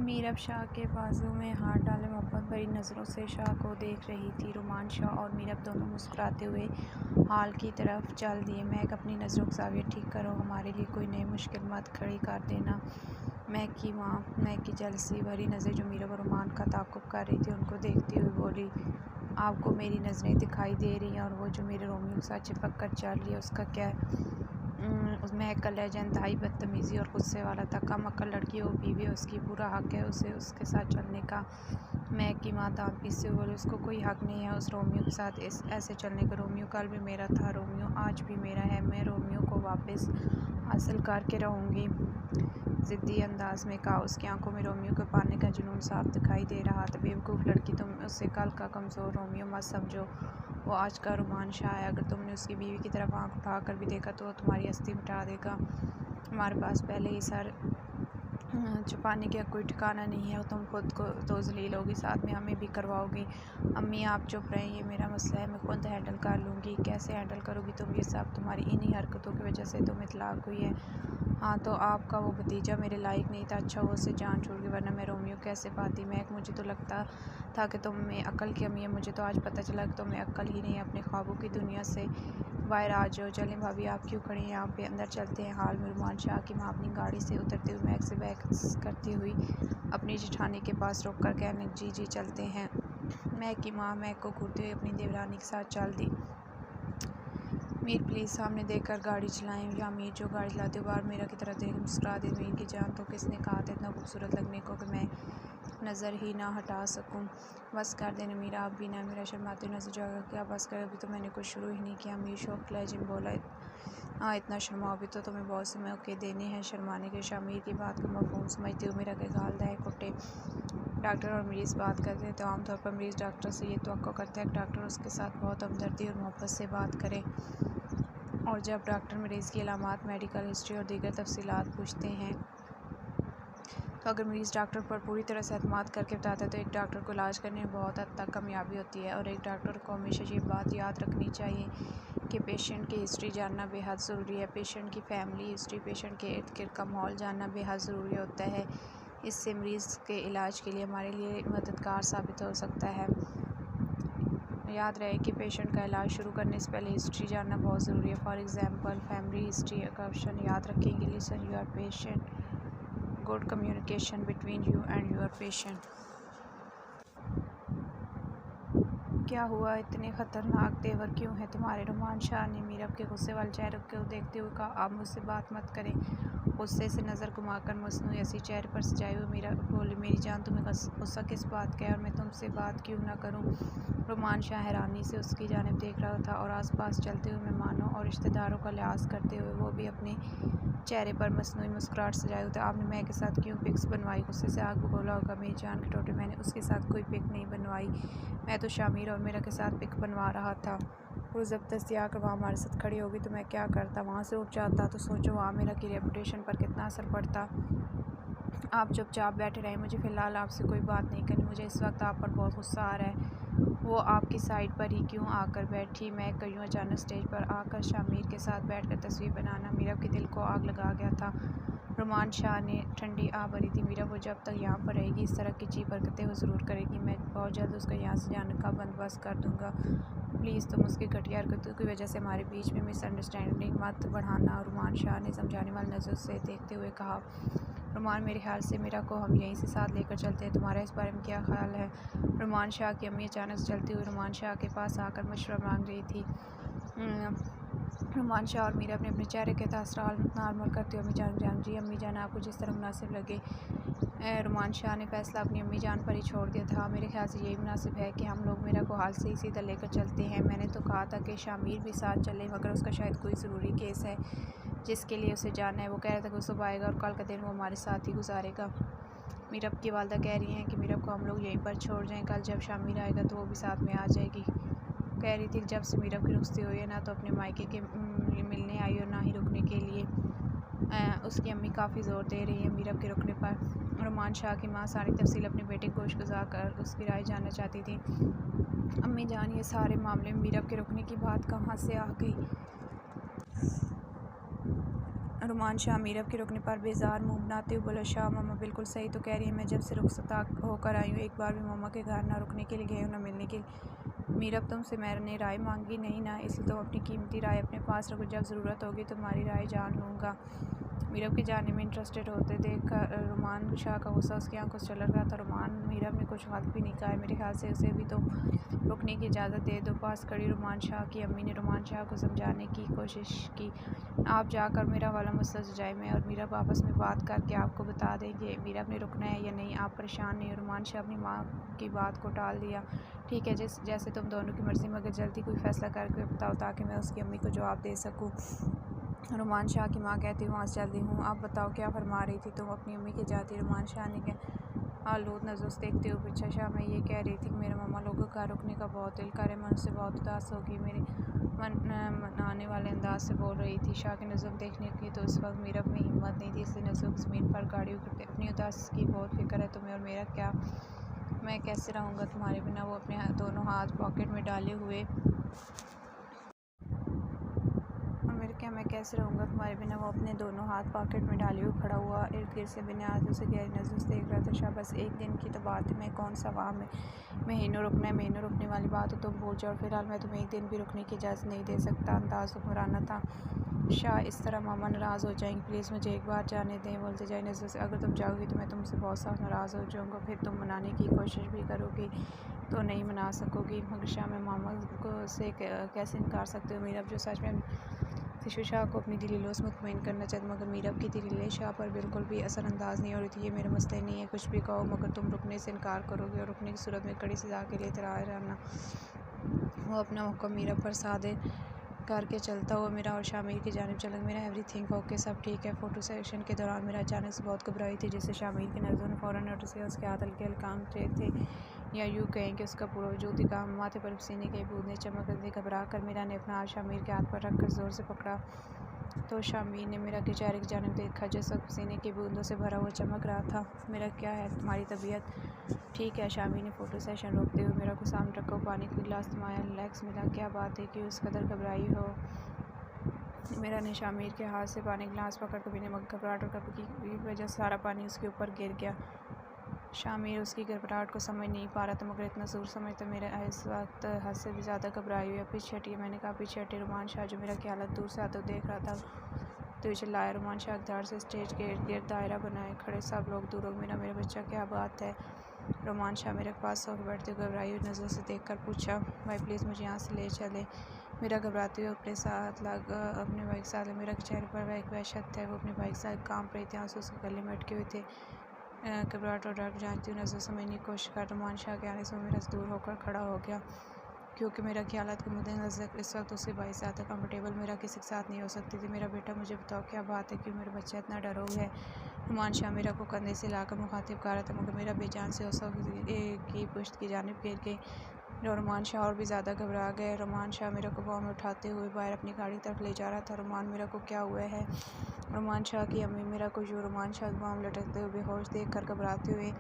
मीरब शाह के बाजू में हाथ डाले मोहब्बत भरी नज़रों से शाह को देख रही थी। रुमान शाह और मीरब दोनों मुस्कुराते हुए हॉल की तरफ चल दिए। महक, अपनी नज़रों का ज़ाविया ठीक करो, हमारे लिए कोई नई मुश्किल मत खड़ी कर देना। महक की माँ, महक की जलसी भरी नज़रें जो मीरब और रुमान का ताक़ुब कर रही थी, उनको देखती हुई बोली, आपको मेरी नज़रें दिखाई दे रही हैं और वो जो मेरे रोमियो के साथ चिपक कर चल रही है उसका क्या है? महक का लहजा इंतहाई बदतमीज़ी और गुस्से वाला था। कम अक्ल लड़की हो, बीवी, उसकी पूरा हक है उसे उसके साथ चलने का। महक की माँ दांत पीसते हुए बोली, उसको कोई हक नहीं है उस रोमियो के साथ ऐसे चलने का। रोमियो कल भी मेरा था, रोमियो आज भी मेरा है, मैं रोमियो को वापस हासिल करके रहूँगी। ज़िद्दी अंदाज में कहा। उसकी आंखों में रोमियो को पाने का जुनून साफ दिखाई दे रहा था। बेवकूफ़ लड़की, तुम उसे कल का कमज़ोर रोमियो मत समझो, वो आज का रुमान शाह है। अगर तुमने उसकी बीवी की तरफ आंख उठा कर भी देखा तो वो तुम्हारी हस्ती मिटा देगा। हमारे पास पहले ही सर छुपाने का कोई ठिकाना नहीं है। तुम खुद को तो ज़लील होगी, साथ में हमें भी करवाओगी। अम्मी आप चुप रहें, ये मेरा मसला है, मैं खुद हैंडल कर लूँगी। कैसे हैंडल करोगी तुम? ये सब तुम्हारी इन्हीं हरकतों की वजह से तुम्हें तलाक हुई है। हाँ तो आपका वो भतीजा मेरे लायक नहीं था, अच्छा वो उससे जान छूट गई, वरना मैं रोमियो कैसे पाती। महक, मुझे तो लगता था कि तुम में अक्ल की कमी है, मुझे तो आज पता चला कि तुम्हें अक्ल ही नहीं है। अपने ख्वाबों की दुनिया से बाहर आ जाओ। चलें भाभी, आप क्यों खड़ी हैं यहाँ पे, अंदर चलते हैं। हाल में रुमान शाह की माँ अपनी गाड़ी से उतरते हुए महक से बहस करती हुई अपनी जेठानी के पास रुक कर कहने, जी जी चलते हैं। महक की माँ महक को घूरते हुए अपनी देवरानी के साथ चल दी। मीर प्लीज़ सामने देखकर गाड़ी चलाएं। या मीर जो गाड़ी चलाते हुए बार मीरा की तरफ देख मुस्कुरा दे। मीर की जान, तो किसने कहा था इतना खूबसूरत लगने को कि मैं नज़र ही ना हटा सकूं। बस कर देना मीरा, आप भी ना। मीरा शर्माते हुए नजर जाकर, क्या बस कर, अभी तो मैंने कुछ शुरू ही नहीं किया। मीर शौक लहजे में बोला, हाँ इतना शर्माओ, अभी तो तुम्हें बहुत से मौके देने हैं शर्माने के। शामिर की बात को मफहूम समझते हुए मेरा के गाल दाएं कुटे। डॉक्टर और मरीज़ बात करते हैं तो आमतौर पर मरीज़ डॉक्टर से ये तवक्को करता है कि डॉक्टर उसके साथ बहुत हमदर्दी और मोहब्बत से बात करे। और जब डॉक्टर मरीज़ की अलामात, मेडिकल हिस्ट्री और दीगर तफसीलात पूछते हैं तो अगर मरीज़ डॉक्टर पर पूरी तरह से एतमाद करके बताता है तो एक डॉक्टर को इलाज करने में बहुत हद तक कामयाबी होती है। और एक डॉक्टर को हमेशा ये बात याद रखनी चाहिए कि पेशेंट की हिस्ट्री जानना बेहद ज़रूरी है। पेशेंट की फैमिली हिस्ट्री, पेशेंट के इर्द गिर्द का माहौल जानना बेहद ज़रूरी होता है। इससे मरीज़ के इलाज के लिए हमारे लिए मददगार साबित हो सकता है। याद रहे कि पेशेंट का इलाज शुरू करने से पहले हिस्ट्री जानना बहुत ज़रूरी है। फॉर एग्ज़ाम्पल, फैमिली हिस्ट्री का ऑप्शन याद रखेंगे, listen your patient, good communication between you and your patient. क्या हुआ, इतने ख़तरनाक तेवर क्यों हैं तुम्हारे? रुमान शाह ने मीरब के गुस्से वाले चेहरे को देखते हुए कहा, आप मुझसे बात मत करें। गुस्से से नज़र घुमाकर मसनूई हंसी चेहरे पर सजाए हुए मीरा बोली, मेरी जान, तुम्हें गुस्सा किस बात का है और मैं तुमसे बात क्यों ना करूं? रुमान शाह हैरानी से उसकी जानिब देख रहा था और आसपास चलते हुए मेहमानों और रिश्तेदारों का लिहाज करते हुए वो भी अपने चेहरे पर मसनूई मुस्कुराहट सजाए हुए थे। आपने मैं के साथ क्यों पिक्स बनवाई? गुस्से से आग बगोला होगा मेरी जान के टोटे, मैंने उसके साथ कोई पिक नहीं बनवाई, मैं तो शामिर और मेरा के साथ पिक बनवा रहा था। वो ज़बरदस्ती आकर वहाँ हमारे साथ खड़ी होगी तो मैं क्या करता? वहाँ से उठ जाता तो सोचो वहाँ मेरा की रेपुटेशन पर कितना असर पड़ता। आप चुपचाप बैठे रहें, मुझे फ़िलहाल आपसे कोई बात नहीं करनी। मुझे इस वक्त आप पर बहुत गुस्सा आ रहा है। वो आपकी साइड पर ही क्यों आकर बैठी? मैं कहीं अचानक स्टेज पर आकर शामिर के साथ बैठकर तस्वीर बनाना मीरब के दिल को आग लगा गया था। रुमान शाह ने ठंडी आ भरी थी, मीरब वो जब तक यहाँ पर रहेगी इस तरह की चीज़ हरकतें वो ज़रूर करेगी। मैं बहुत जल्द उसका यहाँ से जाने का बंदोबस्त कर दूँगा। प्लीज़ तुम उसकी घटिया हरकतों की वजह से हमारे बीच में मिसअंडरस्टैंडिंग मत बढ़ाना। रुमान शाह ने समझाने वाली नज़र से देखते हुए कहा। रुमान, मेरे ख्याल से मीरा को हम यहीं से साथ लेकर चलते हैं, तुम्हारा इस बारे में क्या ख्याल है? रुमान शाह की अम्मी अचानक से चलती हुई रुमान शाह के पास आकर मशवरा मांग रही थी। रुमान शाह और मीरा अपने अपने चेहरे के तासराल नॉर्मल करते हुए अम्मी जान जी अम्मी जान आपको जिस तरह मुनासिब लगे। रुमान शाह ने फैसला अपनी अम्मी जान पर ही छोड़ दिया था। मेरे ख्याल से यही मुनासिब है कि हम लोग मीरा को हाल से ही सीधा लेकर चलते हैं। मैंने तो कहा था कि शामिर भी साथ चले, मगर उसका शायद कोई ज़रूरी केस है जिसके लिए उसे जाना है। वो कह रहा था कि वो सुबह आएगा और कल का दिन वो हमारे साथ ही गुजारेगा। मीरब की वालदा कह रही हैं कि मीरब को हम लोग यहीं पर छोड़ जाएं, कल जब शामिर आएगा तो वो भी साथ में आ जाएगी। कह रही थी कि जब से मीरब की रुखसती हुई है ना तो अपने मायके के मिलने आई और ना ही रुकने के लिए। उसकी अम्मी काफ़ी ज़ोर दे रही है मीरब के रुकने पर। रुमान शाह की माँ सारी तफसील अपने बेटे को गोश्तगुजार कर उसकी राय जानना चाहती थी। अम्मी जान, ये सारे मामले में मीरब के रुकने की बात कहाँ से आ गई? रुमान शाह मीरब के रुकने पर बेजार मुंह बनाते हुए बोला, शाह मम्मा बिल्कुल सही तो कह रही है, मैं जब से रुखसता होकर आई हूँ एक बार भी मम्मा के घर ना रुकने के लिए गई हूँ ना मिलने के लिए। मीरब तुमसे मैंने राय मांगी नहीं ना, इसलिए तुम अपनी कीमती राय अपने पास रखो, जब ज़रूरत होगी तुम्हारी राय जान लूँगा। मीरब के जाने में इंटरेस्टेड होते देख कर रुमान शाह का गुस्सा उसकी आंखों से चलक रहा था। रुमान मीरब ने कुछ गलत भी नहीं कहा है, मेरे ख्याल से उसे भी तो रुकने की इजाज़त दे दो। पास खड़ी रुमान शाह की अम्मी ने रुमान शाह को समझाने की कोशिश की, आप जाकर मेरा वाला मसला सुलझाए, मैं और मीरब आपस में बात करके आपको बता देंगे मीरब ने रुकना है या नहीं, आप परेशान नहीं हो। रुमान शाह अपनी माँ की बात को टाल दिया, ठीक है जैसे तुम दोनों की मर्ज़ी, मगर जल्दी कोई फ़ैसला करके बताओ ताकि मैं उसकी अम्मी को जवाब दे सकूँ। रुमान शाह की माँ कहती, वहाँ से जल्दी हूँ, आप बताओ क्या फरमा रही थी तुम अपनी अम्मी के जाती। रुमान शाह ने आलूद नज़रों से देखते हुए पूछा, शाह मैं ये कह रही थी कि मेरे मम्मा लोगों का रुकने का बहुत दिल करे, मन से बहुत उदास होगी, मेरे मनाने वाले अंदाज से बोल रही थी। शाह की नज़र देखने की तो इस वक्त मीरब में हिम्मत नहीं थी, इसलिए नज़रों की ज़मीन पर गाड़ी करते, अपनी उदास की बहुत फिक्र है तुम्हें और मेरा क्या, मैं कैसे रहूँगा तुम्हारे बिना। वो अपने दोनों हाथ पॉकेट में डाले हुए मैं कैसे रहूँगा तुम्हारे बिना, वो अपने दोनों हाथ पॉकेट में डाले हुए खड़ा हुआ, इर्द गिर्द से बिना आंसू से गहरी नज़र से देख रहा था। शाह बस एक दिन की तो बात है, मैं कौन सा वहाँ में महीनों रुकना है, महीनों रुकने वाली बात हो तुम भूल जाओ, फिलहाल मैं तुम्हें एक दिन भी रुकने की इजाज़त नहीं दे सकता। अंदाज़ हुक्मराना था। शाह इस तरह मामा नाराज़ हो जाएंगे, प्लीज़ मुझे एक बार जाने दें, बोलते जाए नज़र से, अगर तुम जाओगी तो मैं तुमसे बहुत साफ नाराज़ हो जाऊँगा, फिर तुम मनाने की कोशिश भी करोगी तो नहीं मना सकोगी। मगर शाह मैं मामा को से कैसे इनकार सकते हो, मीरब जो सच में शाह को अपनी दिलीलों से मुतमईन करना चाहती, मगर मीरब की दिलीलें शाह पर बिल्कुल भी असरअंदाज नहीं हो रही थी। ये मेरा मसला नहीं है, कुछ भी कहो मगर तुम रुकने से इनकार करोगे और रुकने की सूरत में कड़ी सज़ा के लिए तैयार रहना। वो अपना हुक्म मीरब पर सादे करके चलता हुआ मेरा और शामिर की जानिब चला। मेरा एवरीथिंग ओके, सब ठीक है। फ़ोटो सेशन के दौरान मेरा अचानक से बहुत घबराई थी, जिससे शामिर की नज़रों ने फ़ौरन नोटिस किया। उसके हाथ हल्के हल्के काम थे या यूँ कहें कि उसका पूरा वजूद ही काम, माथे पर पसीने के बूंदें चमक रही थी। घबरा कर मेरा ने अपना हाथ शामिर के हाथ पर रख कर ज़ोर से पकड़ा तो शामिर ने मेरा के चेहरे की जानिब देखा, जिस वक्त पसीने की बूंदों से भरा हुआ चमक रहा था। मेरा क्या है, तुम्हारी तबीयत ठीक है? शामिर ने फ़ोटो सेशन रोकते हुए मेरा को सामने रखा पानी का गिलास थमाया। रिलैक्स मिला, क्या बात है कि उस कदर घबराई हो? मेरा ने शामिर के हाथ से पानी गिलास पकड़ कर पीने, मगर घबराहट और कपी की वजह से सारा पानी उसके ऊपर गिर गया। शामिर उसकी घबराहट को समझ नहीं पा रहा था, मगर इतना ज़रूर समझता, मेरा इस वक्त हद से भी ज़्यादा घबराई हुई है। पीछे हटिए, मैंने कहा पीछे हटिए। रुमान शाह जो मेरा ख्याल दूर से आता देख रहा था तो चिल्लाया। रुमान शाह इक़्तिदार से स्टेज के इर्द गिर्द दायरा बनाए खड़े सब लोग दूर हो। मेरा बच्चा, क्या बात है? रुमान शाह मेरे पास सोकर बैठते घबराई हुई नज़र से देख कर पूछा, भाई प्लीज़ मुझे यहाँ से ले चले। मेरा घबराते हुए अपने भाई के साथ मेरा चेहरे पर एक वहशत है। वो अपने भाई के साथ काम रही थी, आंसू उसके गले में अटके हुए थे। घबराहट और डर जानती हुई नज़र समझने की कोशिश कर रुमान शाह के आने से मेरा दूर होकर खड़ा हो गया, क्योंकि मेरा ख्यालात के मद्देनज़र इस वक्त उसके भाई से ज़्यादा कंफर्टेबल मेरा किसी के साथ नहीं हो सकती थी। मेरा बेटा, मुझे बताओ क्या बात है, क्यों मेरा बच्चा इतना डरो है? रुमान शाह मेरा को कंधे से लाकर मुखातिब कर रहा था, मगर मेरा बेजान से उस की पुश्त की जानिब गिर गई। रुमान शाह और भी ज़्यादा घबरा गए। रुमान शाह मेरा को बाहों में उठाते हुए बाहर अपनी गाड़ी तरफ ले जा रहा था। रुमान, मेरा को क्या हुआ है? रुमान शाह की अम्मी मेरा को जो रुमान शाह बाहों में लटकते हुए बेहोश देख कर घबराते हुए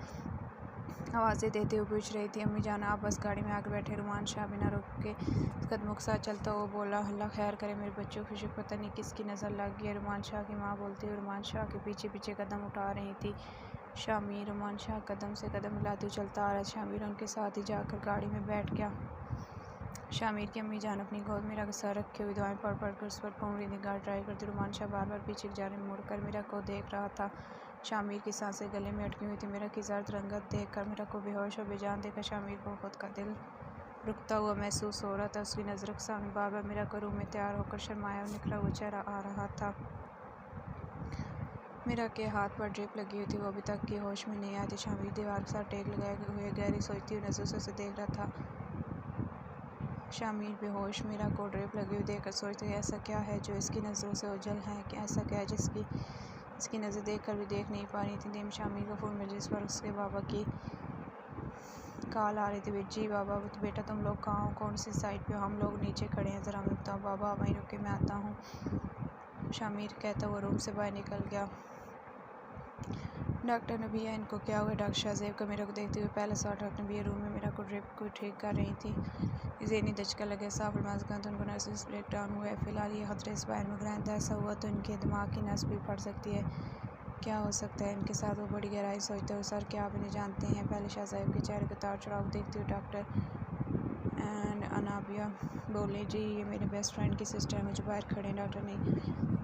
आवाज़ें देते हुए पूछ रही थी, अम्मी जाना आप बस गाड़ी में आकर बैठे। रुमान शाह बिना रुक के कदमों के साथ चलता हुआ बोला, अल्लाह खैर करे, मेरे बच्चों की शुक्र पता नहीं किसकी नज़र लग गई है। रुमान शाह की माँ बोलती हुई रुमान शाह के पीछे पीछे कदम उठा रही थी। शामिर रुमान शाह कदम से कदम मिलाते हुए चलता आ रहा। शामिर उनके साथ ही जाकर गाड़ी में बैठ गया। शामिर की अम्मी जान अपनी गोद में सर रखे हुए दुआएं पढ़ पढ़ कर उस पर घूम रही थी। गाड़ी ड्राइव करती रुमान शाह बार बार पीछे की जानिब मुड़कर मेरा को देख रहा था। शामिर की सांसें गले में अटकी हुई थी। मेरा की जर्द रंगत देख कर मेरा को बेहोश और बेजान देखकर शामिर को खुद का दिल रुकता हुआ महसूस हो रहा था। उसकी नज़रों के सामने बार बार मेरा को रूम में तैयार होकर शर्माया और निखरा हुआ चेहरा आ रहा था। मेरा के हाथ पर ड्रिप लगी हुई थी, वो अभी तक की होश में नहीं आई थी। शामिर दीवार के साथ टेक लगाए हुए गहरी सोचती हुई नज़रों से उसे देख रहा था। शामिर बेहोश मेरा को ड्रिप लगी हुई देखकर सोचते, ऐसा क्या है जो इसकी नज़रों से ओझल है, कि ऐसा क्या है जिसकी इसकी नज़र देख कर भी देख नहीं पा रही थी। देम शामिर का फ़ोन में जिस पर उसके बाबा की कॉल आ रही थी। जी बाबा, बेटा तुम लोग कहाँ हो, कौन सी साइड पे हो? हम लोग नीचे खड़े हैं, ज़रा हमें बताओ। बाबा वहीं रुके, मैं आता हूँ, शामिर कहता हुआ रूम से बाहर निकल गया। डॉक्टर नबिया इनको क्या हुआ? डॉक्टर शाहज़ेब का मेरे को देखते हुए पहला सवाल। डॉक्टर नबिया रूम में मेरा को ड्रिप को ठीक कर रही थी। ज़हनी दचका लगे साफ अलमाज़ तो उनको नर्वस ब्रेक डाउन हुआ है। फ़िलहाल ये ख़तरे स्पाइन में ग्रैंड ऐसा हुआ तो इनके दिमाग की नस भी फट सकती है। क्या हो सकता है इनके साथ? वो बड़ी गहराई सोचते हो। सर क्या आप इन्हें जानते हैं? पहले शाहज़ेब के चेहरे को तार चढ़ाव देखते हुए डॉक्टर एंड अनाबिया बोले, जी ये मेरे बेस्ट फ्रेंड की सिस्टर है, मुझे बाहर खड़े हैं। डॉक्टर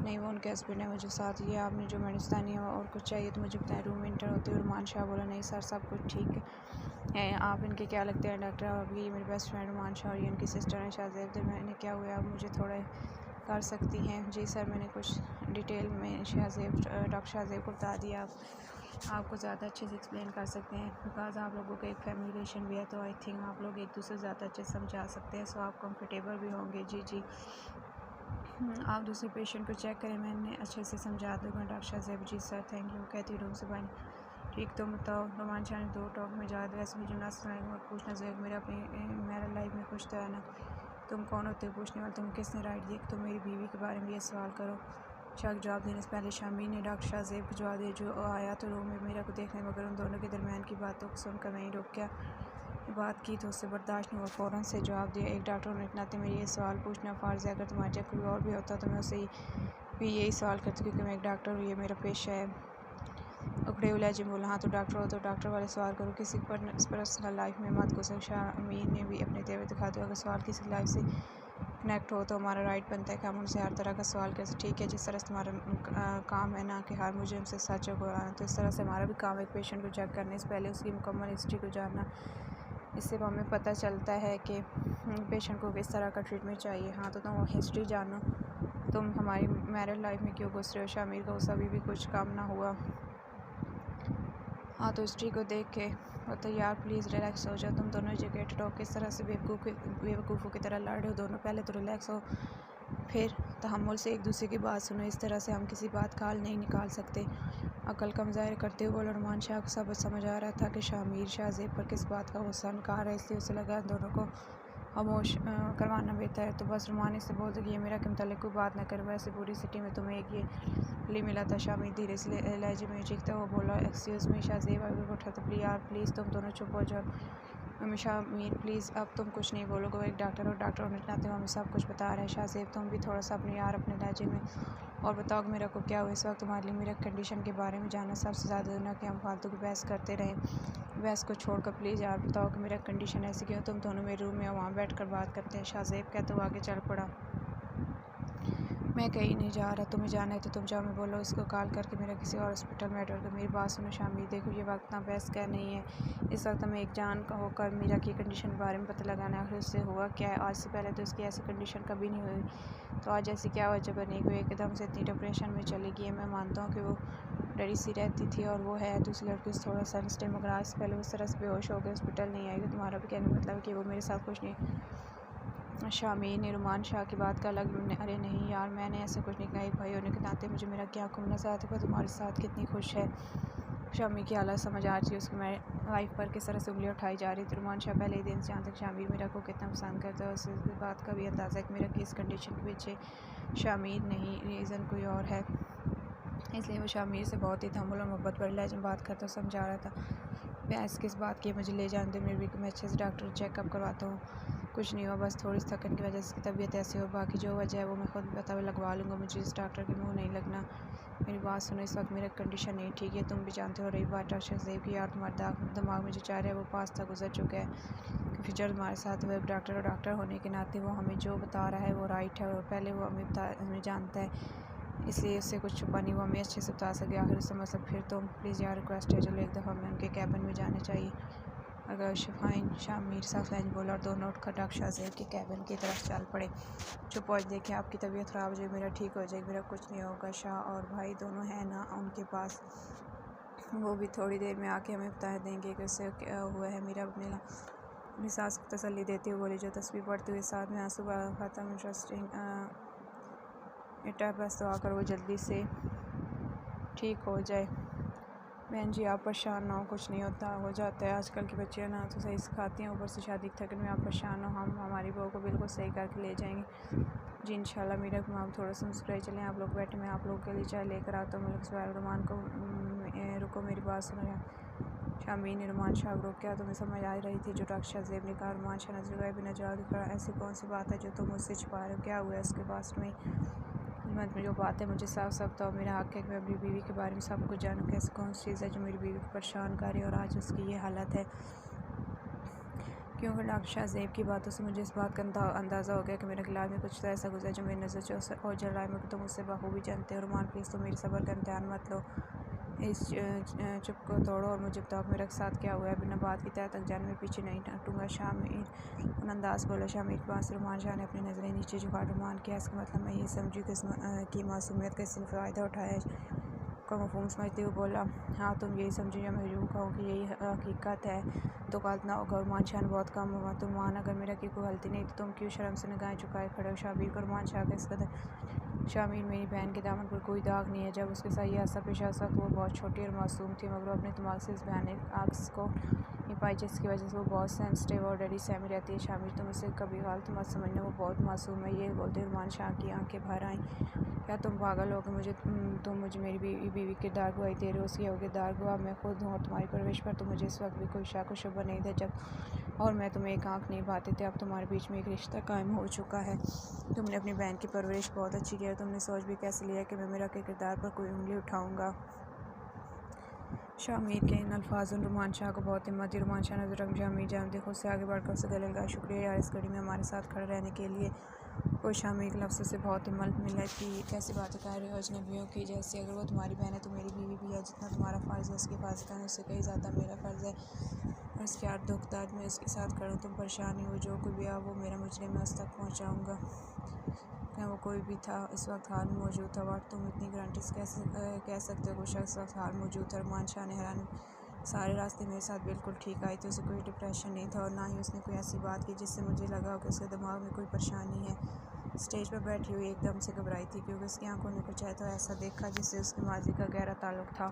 नहीं वो उनके हस्बैंड है, मुझे साथ ये आपने जो मेडिसिन है और कुछ चाहिए तो मुझे बताएं। रूम में इंटर होते हुए रुमान शाह बोला, नहीं सर सब कुछ ठीक है। आप इनके क्या लगते हैं? डॉक्टर अब ये मेरे बेस्ट फ्रेंड रुमान शाह और ये उनकी सिस्टर हैं। शाहज़ेब तो मैंने क्या हुआ, आप मुझे थोड़ा कर सकती हैं? जी सर मैंने कुछ डिटेल में डॉक्टर शाहज़ेब को बता दिया। आपको ज़्यादा अच्छे से एक्सप्लेन कर सकते हैं बिकॉज आप लोगों का एक फैमिली रिलेशन भी है, तो आई थिंक आप लोग एक दूसरे को ज़्यादा अच्छे से समझा सकते हैं, सो आप कंफर्टेबल भी होंगे। जी आप दूसरे पेशेंट को चेक करें, मैंने अच्छे से समझा दूँगा। डॉक्टर शाहज़ेब, जी सर थैंक यू। कहती रूम से बाहर ठीक तुम बताओ। रोमान शाह ने दो टॉक में जाद वैसे मुझे ना सुनाएंगे और पूछना चाहिए मेरा अपनी मेरा लाइफ में कुछ तो है ना। तुम कौन होते हो पूछने वाले? तुम किसने राइट दिया तुम मेरी बीवी के बारे में ये सवाल करो? शक जवाब देने से पहले शामी ने डॉक्टर शाहज़ेब को जवाब दिया जो आया तो रूम में मेरा को देखने, मगर उन दोनों के दरमियान की बातों को सुनकर वहीं रुक गया। बात की तो उससे बर्दाश्त नहीं हुआ, फ़ौरन से जवाब दिया। एक डॉक्टर होने के नाते मेरे ये सवाल पूछना फ़र्ज़ है। अगर तुम्हारी जगह कोई और भी होता तो मैं उससे भी यही सवाल करती, क्योंकि मैं एक डॉक्टर हूँ, ये मेरा पेशा है। उखड़े हुए लहजे में बोला, हाँ तो डॉक्टर हो तो डॉक्टर वाले सवाल करो, किसी पर्सनल लाइफ में मत घुसो। शामी ने भी अपने तेवर दिखाते हुए, अगर सवाल किसी लाइफ से कनेक्ट हो तो हमारा राइट बनता है कि हम उनसे हर तरह का सवाल करें। ठीक है, जिस तरह से तुम्हारा काम है ना कि हर मुझे उनसे सच को आना, तो इस तरह से हमारा भी काम है एक पेशेंट को चेक करने से पहले उसकी मुकम्मल हिस्ट्री को जानना। इससे हमें पता चलता है कि पेशेंट को किस तरह का ट्रीटमेंट चाहिए। हाँ तो तुम हिस्ट्री जानो, तुम हमारी मैरिड लाइफ में क्यों घुस रहे हो? शामिर का उस अभी भी कुछ काम ना हुआ। हाँ तो हिस्ट्री को देख के तो यार प्लीज़ रिलैक्स हो जाओ। तुम दोनों एजुकेटेड हो, किस तरह से बेवकूफ़ों की तरह लड़ रहे हो दोनों? पहले तो रिलैक्स हो, फिर तहम्मुल से एक दूसरे की बात सुनो। इस तरह से हम किसी बात का हल नहीं निकाल सकते। अकल का मुजाहिरा करते हुए बोला। रुमान शाह को सब समझ आ रहा था कि शामिर शाहज़ेब पर किस बात का गुस्सा निकाल रहा है, इसलिए उसे लगा दोनों को खामोश करवाना बेहतर है। तो बस रुमान इससे बोल दो कि ये मेरा के मतलब कोई बात ना कर, वैसे पूरी सिटी में तुम्हें एक ये ली मिला था। शामिर धीरे से लहजे में चीखता हुआ बोला, एक्सक्यूज़ मी शाहज़ेब। अभी उठा तो प्लीज़ यार प्लीज़ तुम दोनों चुप हो जाओ। शामिर प्लीज़ अब तुम कुछ नहीं बोलोगे, वो एक डॉक्टर हो, डॉक्टर होने के नाते हमें सब कुछ बता रहे हैं। शाहज़ेब तुम भी थोड़ा सा अपने अपने लहजे में और बताओ कि मेरा को क्या हुआ? इस वक्त तुम्हारे लिए मेरा कंडीशन के बारे में जानना सबसे ज़्यादा ना कि हम फालतू की बहस करते रहें। बहस को छोड़कर प्लीज़ यार बताओ कि मेरा कंडीशन ऐसी क्यों? तुम दोनों मेरे रूम में वहाँ बैठ कर बात करते हैं। शाहज़ेब कहते हुए आगे चल पड़ा, मैं कहीं नहीं जा रहा, तुम्हें जाना है तो तुम जाओ। मैं बोलो इसको कॉल करके मेरा किसी और हॉस्पिटल में एडमिट कर। मेरी बात सुनो शामिर, देखो ये वक्त ना बहस का नहीं है। इस वक्त हमें एक जान का होकर मीरा की कंडीशन के बारे में पता लगाना है, आखिर उससे हुआ क्या है। आज से पहले तो इसकी ऐसी कंडीशन कभी नहीं हुई, तो आज ऐसी क्या वजह बनी हुई एकदम से इतनी डिप्रेशन में चली गई है? मैं मानता हूँ कि वो डरी सी रहती थी और वो है दूसरी लड़की से थोड़ा सेंसिटिव, मगर आज से पहले उस तरह से बेहोश हो गए हॉस्पिटल नहीं आएगी। तुम्हारा भी कहने का मतलब है कि वो मेरे साथ कुछ नहीं। शामी ने रुमान शाह की बात का अलग, अरे नहीं यार मैंने ऐसे कुछ नहीं कहा, एक भाई होने के नाते मुझे मेरा क्या घूमना चाहते पर तुम्हारे साथ कितनी खुश है। शामी की हालत समझ आ रही है, उसकी मैं वाइफ पर किस तरह से उंगलियां उठाई जा रही थी। रुमान शाह पहले ही दिन से जहाँ तक शामिर मेरा को कितना पसंद करता है, उस बात का भी अंदाज़ा है कि मेरा किस कंडीशन के पीछे शामिर नहीं रीज़न कोई और है, इसलिए वो शामिर से बहुत ही तहम्मुल और मोहब्बत पर लहजे में बात करता समझा रहा था। बहस किस बात की, मुझे ले जाने दे, मेरे भी मैं अच्छे से डॉक्टर चेकअप करवाता हूँ। कुछ नहीं हुआ, बस थोड़ी सी थकन की वजह से तबीयत ऐसी हो, बाकी जो वजह है वो मैं खुद पता लगवा लूँगा, मुझे इस डॉक्टर के मुँह नहीं लगना। मेरी बात सुनो, इस वक्त मेरा कंडीशन नहीं ठीक है, तुम भी जानते हो। रही बात डॉक्टर शाहज़ेब की, यार तुम्हारा दिमाग में जो चाह रहा है वो पास तक गुजर चुका है। फ्यूचर तुम्हारे साथ वो डॉक्टर और डॉक्टर होने के नाते वो हमें जो बता रहा है वो राइट है, और पहले वो हमें जानता है, इसलिए उससे कुछ छुपा नहीं, वो हमें अच्छे से बता सके। आखिर उससे मतलब फिर तो प्लीज़ यार रिक्वेस्ट है, चलो एक दफ़ा हमें उनके कैबिन में जाना चाहिए। अगर शिफाइन शामिर साफ लाइन बोला और दोनों उठकर डॉक्टर शाहज़ेब के कैबिन की तरफ चल पड़े। चुप हो, देखें आपकी तबीयत ख़राब हो जाए, मेरा ठीक हो जाएगी, मेरा कुछ नहीं होगा। शाह और भाई दोनों हैं ना उनके पास, वो भी थोड़ी देर में आके हमें बता देंगे कि उससे क्या हुआ है। मेरा अपनी सास को तसल्ली देते हुए बोले, जो तस्वीर पढ़ते हुए साथ में आंसू ख़त्म इंटरेस्टिंग बेटा बस दुआ करो वो जल्दी से ठीक हो जाए। बहन जी आप परेशान ना हो, कुछ नहीं होता, हो जाता है। आजकल की बच्चियाँ ना तो सही सिखाती हैं, ऊपर से शादी की थकन में आप परेशान हो, हम हमारी बहू को बिल्कुल सही करके ले जाएंगे जी इंशाल्लाह। मेरा आप थोड़ा सा मुस्कुराए चलें, आप लोग बैठे, मैं आप लोगों के लिए चाय लेकर आता हूँ। रुमान को रुको, मेरी बात सुनो। शामीर ने रुमान शाह को रोका। तुम्हें समझ आ रही थी जो डॉक्टर ज़ेब ने कहा। रुमान शाह नजर गए बिना जवाब दिखा। ऐसी कौन सी बात है जो तुम मुझसे छुपा रहे हो? क्या हुआ है उसके पास में? जो बात है मुझे साफ साफ बताओ। मेरा हक है कि मैं अपनी बीवी के बारे में सब कुछ जानूँ। कैसी कौन सी चीज़ है जो मेरी बीवी को परेशान कर रही है और आज उसकी ये हालत है? क्योंकि डॉक्टर शाह ज़ेब की बातों से मुझे इस बात का अंदाज़ा हो गया कि मेरे खिलाफ में कुछ तो ऐसा गुजरा जो मेरी नज़र से ओझल रहा है। मगर तुम मुझसे बखूबी जानते हो। रुमान प्लीज़ तुम मेरी सब्र का इम्तिहान मत लो। इस चुप को तोड़ो और मुझे बताओ मेरे साथ क्या हुआ है। बिना बात की तह तक जाने में पीछे नहीं हटूँगा। शामीर अंदाज बोला। शामीर के पास रुमान शाह ने अपनी नज़रें नीचे झुका। रुमान क्या इसका मतलब मैं ये समझूँ कि मासूमियत का इसने फ़ायदा उठाया को मफ़हूम समझते हुए बोला। हाँ तुम यही समझो या मैं यूँ कहूँ कि यही हकीकत है तो गलत ना होगा। रुमान शाह ने बहुत कम हुआ। तुम मान अगर मेरा की कोई गलती नहीं तो तुम क्यों शर्म से निगाहें झुकाए खड़े हो? शामीर को रुमान शाह का इस कदर। शामीर मेरी बहन के दामन पर कोई दाग नहीं है। जब उसके साथ यह हादसा पेश आया वक्त वो बहुत छोटी और मासूम थी, मगर वो अपने दिमाग से इस भयानक आक्स को नहीं पाई जिसकी वजह से वो बहुत सेंसिटिव और डरी सहमी रहती है। शामीर तुम उसे कभी गलत मत समझना, वो बहुत मासूम है। ये बोलते रुमान शाह की आंखें भर आईं। क्या तुम पागल हो कि तुम मुझे मेरी बीवी किरदार गवाही दे रहे हो? उसकी किरदार गवाह मैं खुद हूँ और तुम्हारी परवरिश पर तो मुझे इस वक्त भी कोई शक व शुबा नहीं था जब और मैं तुम्हें एक आँख नहीं पाते थे। अब तुम्हारे बीच में एक रिश्ता कायम हो चुका है। तुमने अपनी बहन की परवरिश बहुत अच्छी की है। तुमने सोच भी कैसे लिया कि मैं मेरा के किरदार पर कोई उंगली उठाऊँगा? शामीर के इन अल्फाजों ने रुमान शाह को बहुत हिम्मत दी। रुमान शाह नजर रख शामीर जान देखो उससे आगे बढ़कर उसे गले लगा। शुक्रिया यार इस घड़ी में हमारे साथ खड़े रहने के लिए। वो शामीर के लफ्ज़ों से बहुत हिम्मत मिला कि कैसी बातें कर रहे हो अजनबियों की जैसे। अगर वो तुम्हारी बहन है तो मेरी बीवी भी है। जितना तुम्हारा फ़र्ज़ है उसकी हिफाजत करना उससे कहीं ज़्यादा मेरा फ़र्ज़ है और इसके हर दुख दर्द में उसके साथ खड़ा हूँ। तुम परेशान नहीं हो, जो कोई भी आ वो मेरा मुजरिम मैं उस तक पहुँचाऊँगा। क्या वो कोई भी था इस वक्त हाल में मौजूद था? वाट तुम इतनी गारंटी से कैसे कह सकते हो कोई शख्स वक्त हाल मौजूद था? रुमान शाह ने हैरान सारे रास्ते मेरे साथ बिल्कुल ठीक आई थी। उसे कोई डिप्रेशन नहीं था और ना ही उसने कोई ऐसी बात की जिससे मुझे लगा कि उसके दिमाग में कोई परेशानी है। स्टेज पर बैठी हुई एकदम से घबराई थी क्योंकि उसकी आंखों ने कुछ तो ऐसा देखा जिससे उसके माजी का गहरा ताल्लुक था।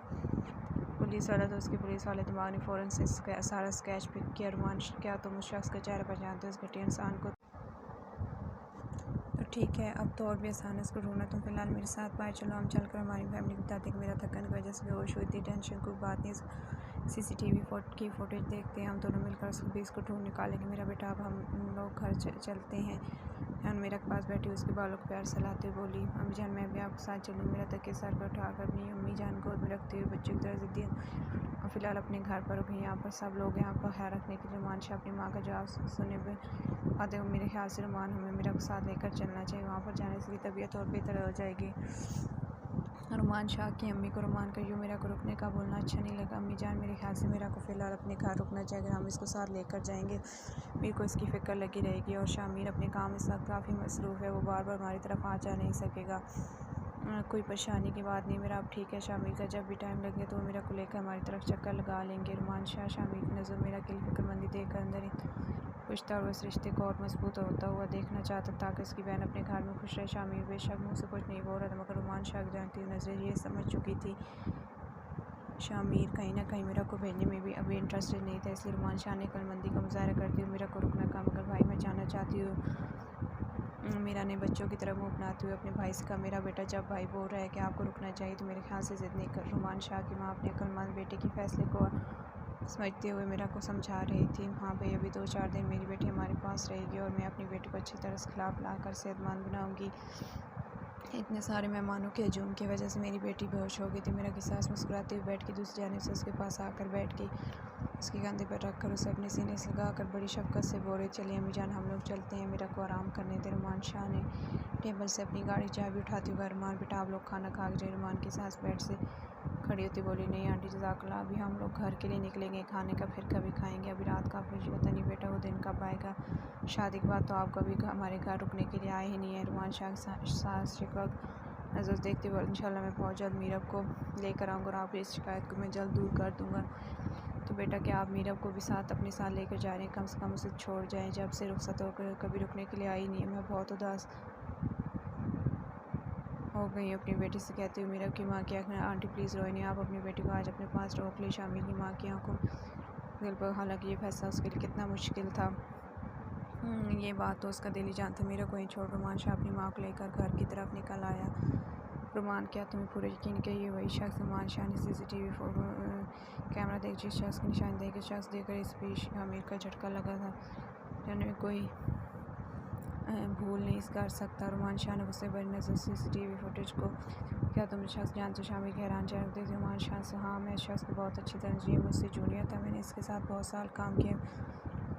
पुलिस वाला तो उसके पुलिस वाले दिमाग ने फ़ौरन से सारा स्केच पिक किया। रुमान क्या तुम उस शख्स का चेहरा पहचानते हो? उस घटिया इंसान को? तो ठीक है अब तो और भी आसान है उसको ढूंढना। तुम फिलहाल मेरे साथ बाहर चलो, हम चलकर हमारी फैमिली को बताते हैं कि मेरा थकन की वजह से बेहोश हुई थी। टेंशन कोई बात नहीं, सीसीटीवी की फुटेज देखते हैं। हम दोनों मिलकर उस बीस को ढूंढ निकालेंगे। मेरा बेटा अब हम लोग घर चलते हैं। जान मेरा के पास बैठी उसके बालों को प्यार से लाते हुए बोली। अम्मी जान मैं भी आपके साथ चलूँ? मेरा तकिया सर पर उठाकर अपनी अम्मी जान गोद में रखते हुए बच्चों की तरह जिद्दी और फिलहाल अपने घर पर रुके। यहाँ पर सब लोग यहाँ पर ख्याल रखने के लिए। रुमान शाह अपनी माँ का जवाब सुने आते हुए मेरे ख्याल से रुमान हमें मेरा साथ लेकर चलना चाहिए। वहाँ पर जाने से तबीयत और बेहतर हो जाएगी। रुमान शाह की अम्मी को रुमान का यूँ मेरा को रुकने का बोलना अच्छा नहीं लगा। अम्मी जान मेरे ख्याल से मेरा को फ़िलहाल अपने घर रुकना चाहिए। अगर हम इसको साथ लेकर जाएंगे मेरे को इसकी फ़िक्र लगी रहेगी और शामीर अपने काम इस वक्त काफ़ी मसरूफ़ है, वो बार बार हमारी तरफ आ जा नहीं सकेगा। कोई परेशानी की बात नहीं, मेरा अब ठीक है। शामीर का जब भी टाइम लगे तो वो मेरा को लेकर हमारी तरफ चक्कर लगा लेंगे। रुमान शाह शामीर की नज़र मेरा की फ़िक्रमंदी देख कर अंदर ही खुशता और उस रिश्ते को और मजबूत होता हुआ देखना चाहता ताकि उसकी बहन अपने घर में खुश रहे। शामीर बेशक मुँह से कुछ नहीं बोल रहा था मगर रुमान शाह की जानती हुई नज़र ये समझ चुकी थी शामीर कहीं ना कहीं मेरा को भेजने में भी अभी इंटरेस्टेड नहीं था। इसलिए रुमान शाह ने अक्लमंदी का मुजाहरा करते हुए मेरा को रुकना कहा। मगर भाई मैं जाना चाहती हूँ। मीरा ने बच्चों की तरफ मुँह बनाते हुए अपने भाई से कहा। मेरा बेटा जब भाई बोल रहा है कि आपको रुकना चाहिए तो मेरे ख्याल से ज़िद नहीं कर। रुमान शाह की माँ अपने अक्लमंद बेटे के फैसले को समझते हुए मेरा को समझा रही थी। हाँ भाई अभी 2-4 दिन मेरी बेटी हमारे पास रहेगी और मैं अपनी बेटी को अच्छी तरह से खिलाफ लाकर सेहतमंद बनाऊँगी। इतने सारे मेहमानों के हजूम की वजह से मेरी बेटी बेहोश हो गई थी। मेरा किसास मुस्कुराते हुए बैठ के दूसरी जानिब से उसके पास आकर बैठ गई। उसके कंधे पर रखकर उसे अपने सीने से लगाकर बड़ी शफकत से बोल रही चलिए अम्मी जान हम लोग चलते हैं, मेरा को आराम करने दे। रुमान शाह ने टेबल से अपनी गाड़ी चाबी उठाती हुए रुमान बेटा आप लोग खाना खा के जाए। रुमान की सास बेड से खड़ी होती बोली नहीं आंटी जज़ाकल्लाह, अभी हम लोग घर के लिए निकलेंगे, खाने का फिर कभी खाएंगे, अभी रात का फिर पता नहीं बेटा वो दिन कब आएगा। शादी के बाद तो आप कभी हमारे घर रुकने के लिए आए ही नहीं है। रुमान शाह सास शिकवक नजर देखते हुए इंशाल्लाह मैं बहुत जल्द मीरब को लेकर आऊँगा और आपकी इस शिकायत को मैं जल्द दूर कर दूँगा। तो बेटा क्या आप मीरब को भी साथ अपने साथ लेकर जा रहे हैं? कम से कम उसे छोड़ जाएं, जब से रुखसत होकर कभी रुकने के लिए आई नहीं है। मैं बहुत उदास हो गई अपनी बेटी से कहते हुए मीरब की माँ की आँखें आंटी प्लीज़ रोए नहीं, आप अपनी बेटी को आज अपने पास रोक ली। शामिल की माँ की आंखों दिल पर हालांकि ये फैसला उसके लिए कितना मुश्किल था ये बात तो उसका दिल ही जानता। मेरा कोई छोड़। रुमान शाह अपनी माँ को लेकर घर की तरफ निकल आया। रुमान, क्या तुम्हें पूरा यकीन है कि ये वही शख्स? रुमान शाह ने CCTV कैमरा देख जिस शख्स की निशानी देखे शख्स देखकर इस बीच हामिद का झटका लगा था। में कोई भूल नहीं कर सकता। रुमान शाह ने गुस्से भरी नज़र CCTV फुटेज को, क्या तुम शख्स जानते हो? शामिल के हैरान चेहरे थे। रुमान शाह से, हाँ मैं इस शख्स को बहुत अच्छी तरह जी, मुझसे जूनियर था, मैंने इसके साथ बहुत साल काम किया,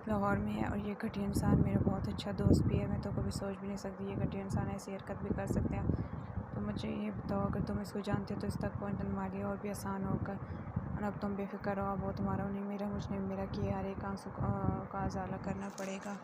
लाहौर में है, और ये घटिया इंसान मेरा बहुत अच्छा दोस्त भी है। मैं तो कभी सोच भी नहीं सकती ये घटिया इंसान ऐसी हरकत भी कर सकते हैं। तो मुझे ये बताओ, अगर तुम इसको जानते हो तो इस तक पहुँचना तुम्हारे लिए और भी आसान होगा, और अब तुम बेफिक्र रहो, अब वो तुम्हारा नहीं मेरा, मुझे मेरा किया हर एक आंसू का उजाला करना पड़ेगा।